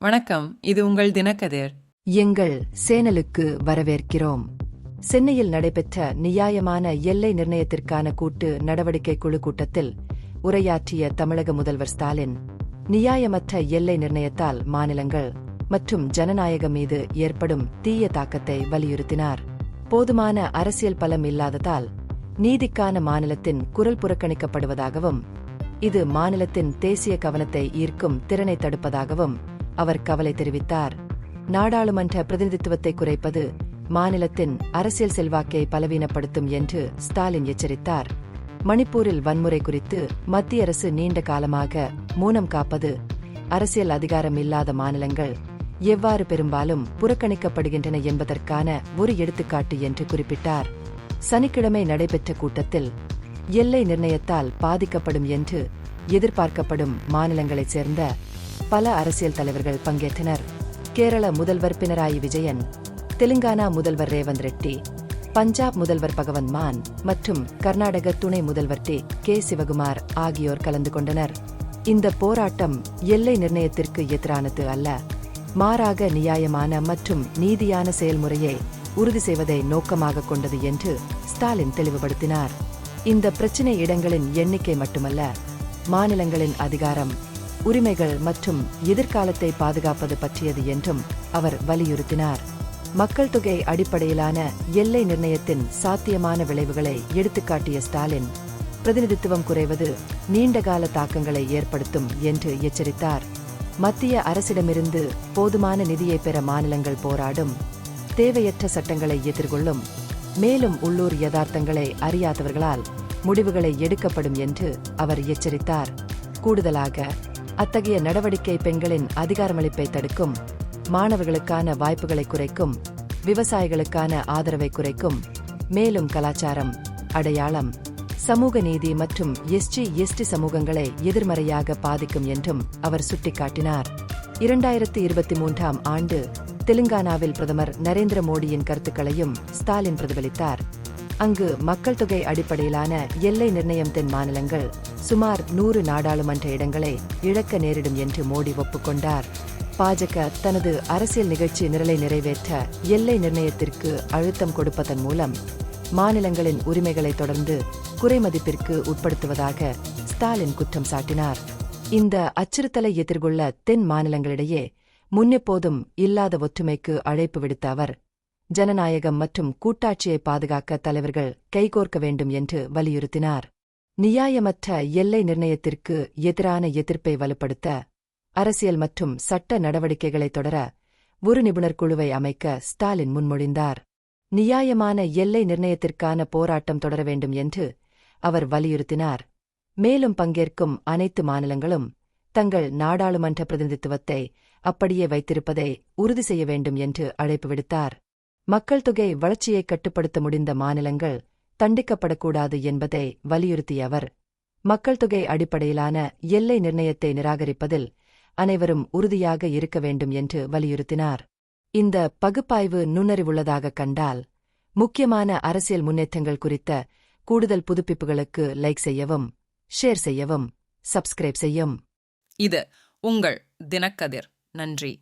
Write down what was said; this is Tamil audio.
வணக்கம், இது உங்கள் தினக்கதிர். எங்கள் சேனலுக்கு வரவேற்கிறோம். சென்னையில் நடைபெற்ற நியாயமான எல்லை நிர்ணயத்திற்கான கூட்டு நடவடிக்கை குழு கூட்டத்தில் உரையாற்றிய தமிழக முதல்வர் ஸ்டாலின், நியாயமற்ற எல்லை நிர்ணயத்தால் மாநிலங்கள் மற்றும் ஜனநாயகம் மீது ஏற்படும் தீய தாக்கத்தை வலியுறுத்தினார். போதுமான அரசியல் பலம் இல்லாததால் நீதிக்கான மாநிலத்தின் குரல் புறக்கணிக்கப்படுவதாகவும், இது மாநிலத்தின் தேசிய கவனத்தை ஈர்க்கும் திறனை தடுப்பதாகவும் அவர் கவலை தெரிவித்தார். நாடாளுமன்ற பிரதிநிதித்துவத்தை குறைப்பது மாநிலத்தின் அரசியல் செல்வாக்கை பலவீனப்படுத்தும் என்று ஸ்டாலின் எச்சரித்தார். மணிப்பூரில் வன்முறை குறித்து மத்திய அரசு நீண்ட காலமாக மௌனம் காப்பது அரசியல் அதிகாரம் இல்லாத மாநிலங்கள் எவ்வாறு பெரும்பாலும் புறக்கணிக்கப்படுகின்றன என்பதற்கான ஒரு எடுத்துக்காட்டு என்று குறிப்பிட்டார். சனிக்கிழமை நடைபெற்ற கூட்டத்தில் எல்லை நிர்ணயத்தால் பாதிக்கப்படும் என்று எதிர்பார்க்கப்படும் மாநிலங்களைச் சேர்ந்த பல அரசியல் தலைவர்கள் பங்கேற்றனர். கேரள முதல்வர் பினராயி விஜயன், தெலுங்கானா முதல்வர் ரேவந்த் ரெட்டி, பஞ்சாப் முதல்வர் பகவந்த் மான் மற்றும் கர்நாடக துணை முதல்வர் கே சிவகுமார் ஆகியோர் கலந்து கொண்டனர். இந்த போராட்டம் எல்லை நிர்ணயத்திற்கு எதிரானது அல்ல, மாறாக நியாயமான மற்றும் நீதியான செயல்முறையை உறுதி செய்வதை நோக்கமாக கொண்டது என்று ஸ்டாலின் தெளிவுபடுத்தினார். இந்த பிரச்சினை இடங்களின் எண்ணிக்கை மட்டுமல்ல, மாநிலங்களின் அதிகாரம், உரிமைகள் மற்றும் எதிர்காலத்தை பாதுகாப்பது பற்றியது என்றும் அவர் வலியுறுத்தினார். மக்கள் தொகை அடிப்படையிலான எல்லை நிர்ணயத்தின் சாத்தியமான விளைவுகளை எடுத்துக்காட்டிய ஸ்டாலின், பிரதிநிதித்துவம் குறைவது நீண்டகால தாக்கங்களை ஏற்படுத்தும் என்று எச்சரித்தார். மத்திய அரசிடமிருந்து போதுமான நிதியை பெற மாநிலங்கள் போராடும், தேவையற்ற சட்டங்களை எதிர்கொள்ளும், மேலும் உள்ளூர் யதார்த்தங்களை அறியாதவர்களால் முடிவுகளை எடுக்கப்படும் என்று அவர் எச்சரித்தார். கூடுதலாக, அத்தகைய நடவடிக்கை பெண்களின் அதிகாரமளிப்பை தடுக்கும், மாணவர்களுக்கான வாய்ப்புகளை குறைக்கும், விவசாயிகளுக்கான ஆதரவை குறைக்கும், மேலும் கலாச்சாரம், அடையாளம், சமூக நீதி மற்றும் எஸ்டி சமூகங்களை எதிர்மறையாக பாதிக்கும் என்றும் அவர் சுட்டிக்காட்டினார். 2023ஆம் ஆண்டு தெலுங்கானாவில் பிரதமர் நரேந்திர மோடியின் கருத்துக்களையும் ஸ்டாலின் பிரதிபலித்தார். அங்கு மக்கள் தொகை அடிப்படையிலான எல்லை நிர்ணயம் தென் மாநிலங்கள் சுமார் 100 நாடாளுமன்ற இடங்களை இழக்க நேரிடும் என்று மோடி ஒப்புக்கொண்டார். பாஜக தனது அரசியல் நிகழ்ச்சி நிரலை நிறைவேற்ற எல்லை நிர்ணயத்திற்கு அழுத்தம் கொடுப்பதன் மூலம் மாநிலங்களின் உரிமைகளை தொடர்ந்து குறைமதிப்பிற்கு உட்படுத்துவதாக ஸ்டாலின் குற்றம் சாட்டினார். இந்த அச்சுறுத்தலை எதிர்கொள்ள தென் மாநிலங்களிடையே முன்னெப்போதும் இல்லாத ஒற்றுமைக்கு அழைப்பு விடுத்த அவர், ஜனநாயகம் மற்றும் கூட்டாட்சியை பாதுகாக்க தலைவர்கள் கைகோர்க்க வேண்டும் என்று வலியுறுத்தினார். நியாயமற்ற எல்லை நிர்ணயத்திற்கு எதிரான எதிர்ப்பை வலுப்படுத்த அரசியல் மற்றும் சட்ட நடவடிக்கைகளை தொடர ஒரு நிபுணர் குழுவை அமைக்க ஸ்டாலின் முன்மொழிந்தார். நியாயமான எல்லை நிர்ணயத்திற்கான போராட்டம் தொடர வேண்டும் என்று அவர் வலியுறுத்தினார். மேலும் பங்கேற்கும் அனைத்து மாநிலங்களும் தங்கள் நாடாளுமன்ற பிரதிநிதித்துவத்தை அப்படியே வைத்திருப்பதை உறுதி செய்ய வேண்டும் என்று அழைப்பு விடுத்தார். மக்கள் தொகை வளர்ச்சியை கட்டுப்படுத்த முடிந்த மாநிலங்கள் தண்டிக்கப்படக்கூடாது என்பதை வலியுறுத்திய அவர், மக்கள் தொகை அடிப்படையிலான எல்லை நிர்ணயத்தை நிராகரிப்பதில் அனைவரும் உறுதியாக இருக்க வேண்டும் என்று வலியுறுத்தினார். இந்த பகுப்பாய்வு நுண்ணறிவுள்ளதாக கண்டால், முக்கியமான அரசியல் முன்னேற்றங்கள் குறித்த கூடுதல் புதுப்பிப்புகளுக்கு லைக் செய்யவும், ஷேர் செய்யவும், சப்ஸ்கிரைப் செய்யும். இது உங்கள் தினக்கதிர். நன்றி.